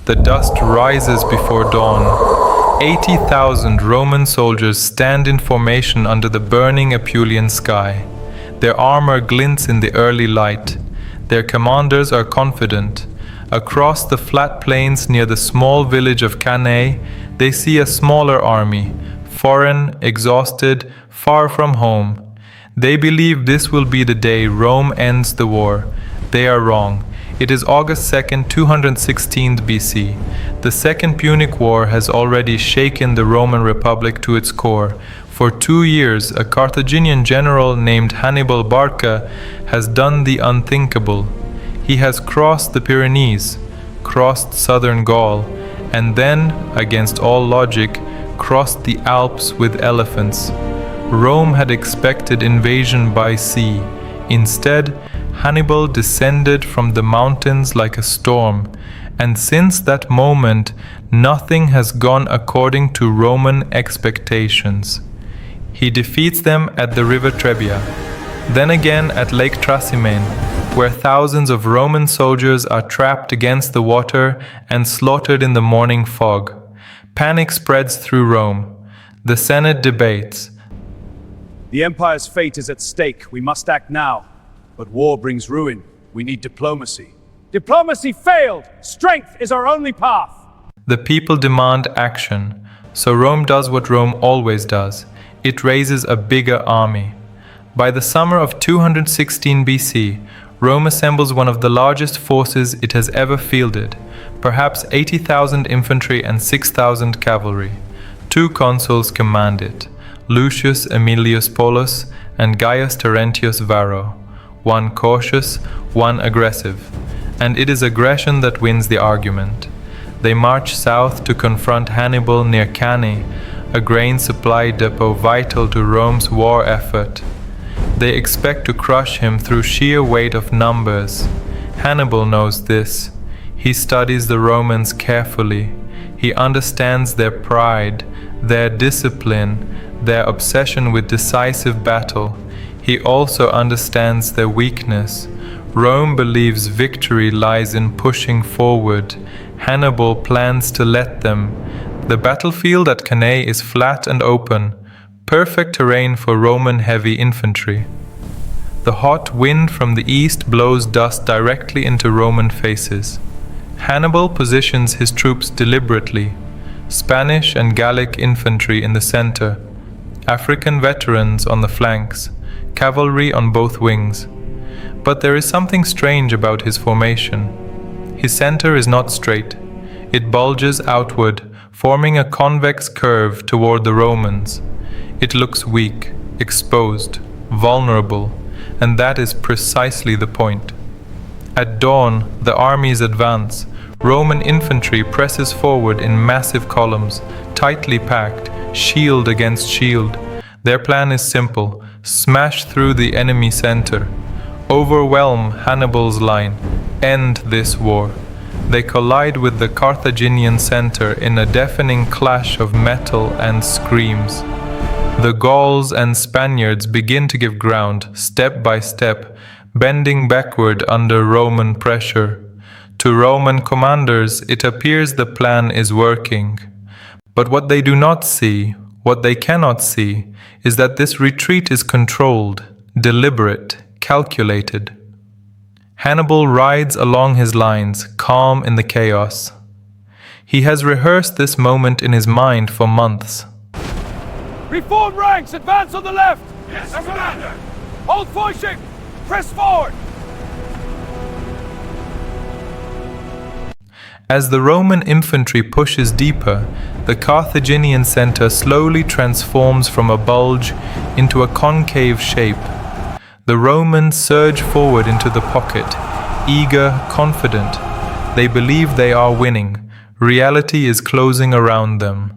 The dust rises before dawn. 80,000 Roman soldiers stand in formation under the burning Apulian sky. Their armor glints in the early light. Their commanders are confident. Across the flat plains near the small village of Cannae, they see a smaller army, foreign, exhausted, far from home. They believe this will be the day Rome ends the war. They are wrong. It is August 2nd, 216 BC. The Second Punic War has already shaken the Roman Republic to its core. For 2 years, a Carthaginian general named Hannibal Barca has done the unthinkable. He has crossed the Pyrenees, crossed southern Gaul, and then, against all logic, crossed the Alps with elephants. Rome had expected invasion by sea. Instead, Hannibal descended from the mountains like a storm, and since that moment, nothing has gone according to Roman expectations. He defeats them at the river Trebia, then again at Lake Trasimene, where thousands of Roman soldiers are trapped against the water and slaughtered in the morning fog. Panic spreads through Rome. The Senate debates. The empire's fate is at stake. We must act now. But war brings ruin. We need diplomacy. Diplomacy failed! Strength is our only path! The people demand action. So Rome does what Rome always does. It raises a bigger army. By the summer of 216 BC, Rome assembles one of the largest forces it has ever fielded, perhaps 80,000 infantry and 6,000 cavalry. 2 consuls command it, Lucius Aemilius Polus and Gaius Terentius Varro, one cautious, one aggressive, and it is aggression that wins the argument. They march south to confront Hannibal near Cannae, a grain supply depot vital to Rome's war effort. They expect to crush him through sheer weight of numbers. Hannibal knows this. He studies the Romans carefully. He understands their pride, their discipline, their obsession with decisive battle. He also understands their weakness. Rome believes victory lies in pushing forward. Hannibal plans to let them. The battlefield at Cannae is flat and open, perfect terrain for Roman heavy infantry. The hot wind from the east blows dust directly into Roman faces. Hannibal positions his troops deliberately, Spanish and Gallic infantry in the center, African veterans on the flanks, cavalry on both wings. But there is something strange about his formation. His center is not straight. It bulges outward, forming a convex curve toward the Romans. It looks weak, exposed, vulnerable, and that is precisely the point. At dawn, the armies advance. Roman infantry presses forward in massive columns, tightly packed, shield against shield. Their plan is simple: smash through the enemy center, overwhelm Hannibal's line, end this war. They collide with the Carthaginian center in a deafening clash of metal and screams. The Gauls and Spaniards begin to give ground, step by step, bending backward under Roman pressure. To Roman commanders, it appears the plan is working. But what they do not see, what they cannot see, is that this retreat is controlled, deliberate, calculated. Hannibal rides along his lines, calm in the chaos. He has rehearsed this moment in his mind for months. Reform ranks! Advance on the left! Yes, Commander! Hold Feuching! Press forward! As the Roman infantry pushes deeper, the Carthaginian center slowly transforms from a bulge into a concave shape. The Romans surge forward into the pocket, eager, confident. They believe they are winning. Reality is closing around them.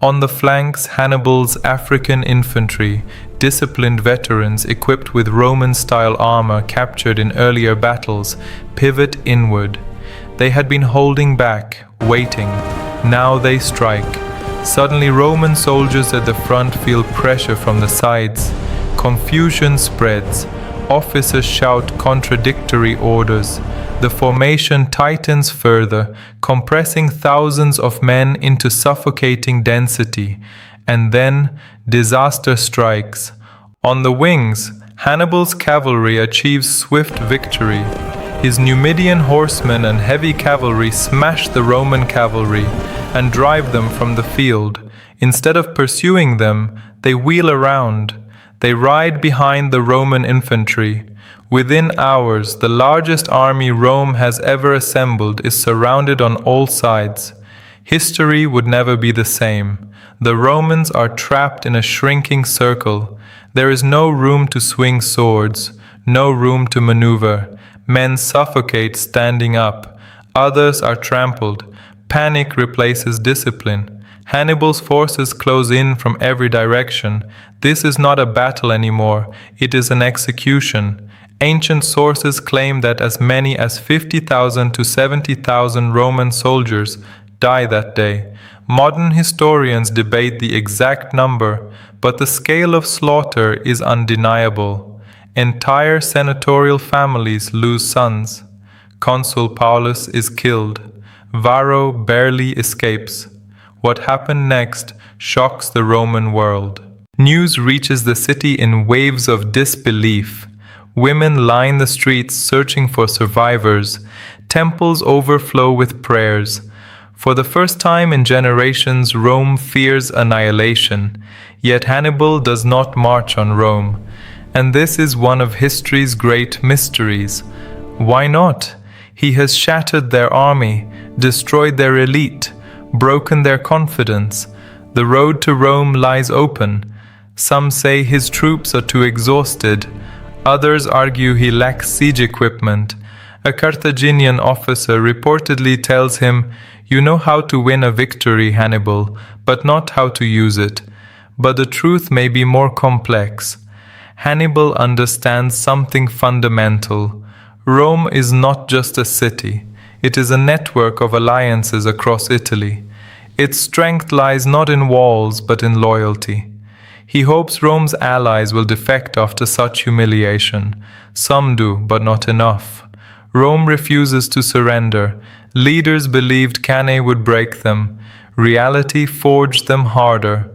On the flanks, Hannibal's African infantry, disciplined veterans equipped with Roman-style armor captured in earlier battles, pivot inward. They had been holding back, waiting. Now they strike. Suddenly, Roman soldiers at the front feel pressure from the sides. Confusion spreads. Officers shout contradictory orders. The formation tightens further, compressing thousands of men into suffocating density, and then disaster strikes. On the wings, Hannibal's cavalry achieves swift victory. His Numidian horsemen and heavy cavalry smash the Roman cavalry and drive them from the field. Instead of pursuing them, they wheel around. They ride behind the Roman infantry. Within hours, the largest army Rome has ever assembled is surrounded on all sides. History would never be the same. The Romans are trapped in a shrinking circle. There is no room to swing swords, no room to maneuver. Men suffocate standing up. Others are trampled. Panic replaces discipline. Hannibal's forces close in from every direction. This is not a battle anymore. It is an execution. Ancient sources claim that as many as 50,000 to 70,000 Roman soldiers die that day. Modern historians debate the exact number, but the scale of slaughter is undeniable. Entire senatorial families lose sons. Consul Paulus is killed. Varro barely escapes. What happened next shocks the Roman world. News reaches the city in waves of disbelief. Women line the streets searching for survivors. Temples overflow with prayers. For the first time in generations, Rome fears annihilation. Yet Hannibal does not march on Rome. And this is one of history's great mysteries. Why not? He has shattered their army, destroyed their elite, broken their confidence. The road to Rome lies open. Some say his troops are too exhausted. Others argue he lacks siege equipment. A Carthaginian officer reportedly tells him, "You know how to win a victory, Hannibal, but not how to use it." But the truth may be more complex. Hannibal understands something fundamental. Rome is not just a city. It is a network of alliances across Italy. Its strength lies not in walls, but in loyalty. He hopes Rome's allies will defect after such humiliation. Some do, but not enough. Rome refuses to surrender. Leaders believed Cannae would break them. Reality forged them harder.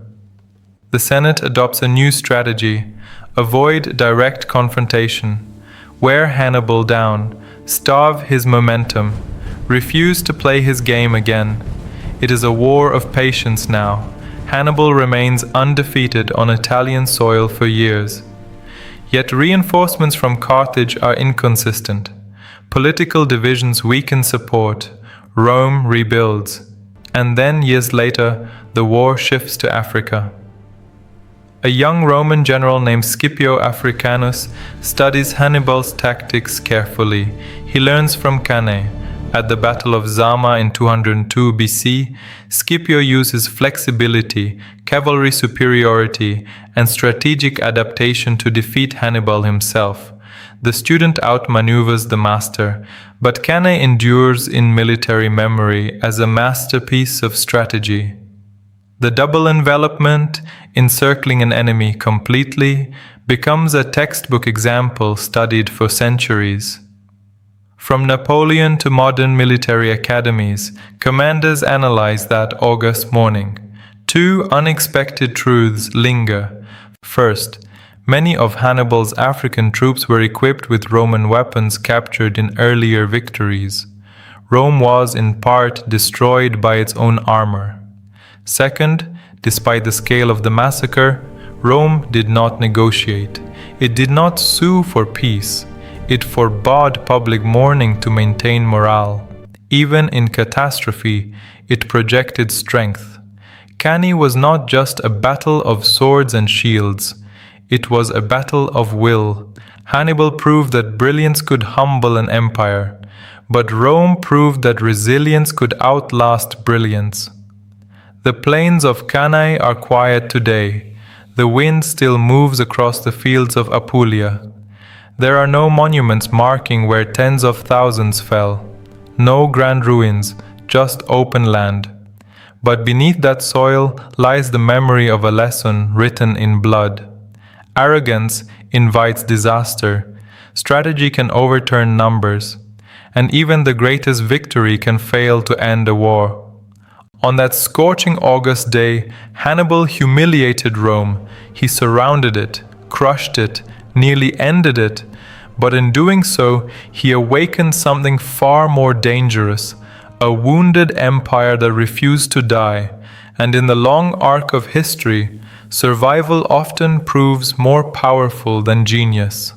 The Senate adopts a new strategy. Avoid direct confrontation. Wear Hannibal down. Starve his momentum. Refuse to play his game again. It is a war of patience now. Hannibal remains undefeated on Italian soil for years. Yet reinforcements from Carthage are inconsistent. Political divisions weaken support. Rome rebuilds. And then, years later, the war shifts to Africa. A young Roman general named Scipio Africanus studies Hannibal's tactics carefully. He learns from Cannae. At the Battle of Zama in 202 BC, Scipio uses flexibility, cavalry superiority, and strategic adaptation to defeat Hannibal himself. The student outmaneuvers the master, but Cannae endures in military memory as a masterpiece of strategy. The double envelopment, encircling an enemy completely, becomes a textbook example studied for centuries. From Napoleon to modern military academies, commanders analyze that August morning. Two unexpected truths linger. First, many of Hannibal's African troops were equipped with Roman weapons captured in earlier victories. Rome was, in part, destroyed by its own armor. Second, despite the scale of the massacre, Rome did not negotiate. It did not sue for peace. It forbade public mourning to maintain morale. Even in catastrophe, it projected strength. Cannae was not just a battle of swords and shields. It was a battle of will. Hannibal proved that brilliance could humble an empire, but Rome proved that resilience could outlast brilliance. The plains of Cannae are quiet today. The wind still moves across the fields of Apulia. There are no monuments marking where tens of thousands fell. No grand ruins, just open land. But beneath that soil lies the memory of a lesson written in blood. Arrogance invites disaster. Strategy can overturn numbers. and even the greatest victory can fail to end a war. On that scorching August day, Hannibal humiliated Rome. He surrounded it, crushed it, nearly ended it, but in doing so, he awakened something far more dangerous, a wounded empire that refused to die. And in the long arc of history, survival often proves more powerful than genius.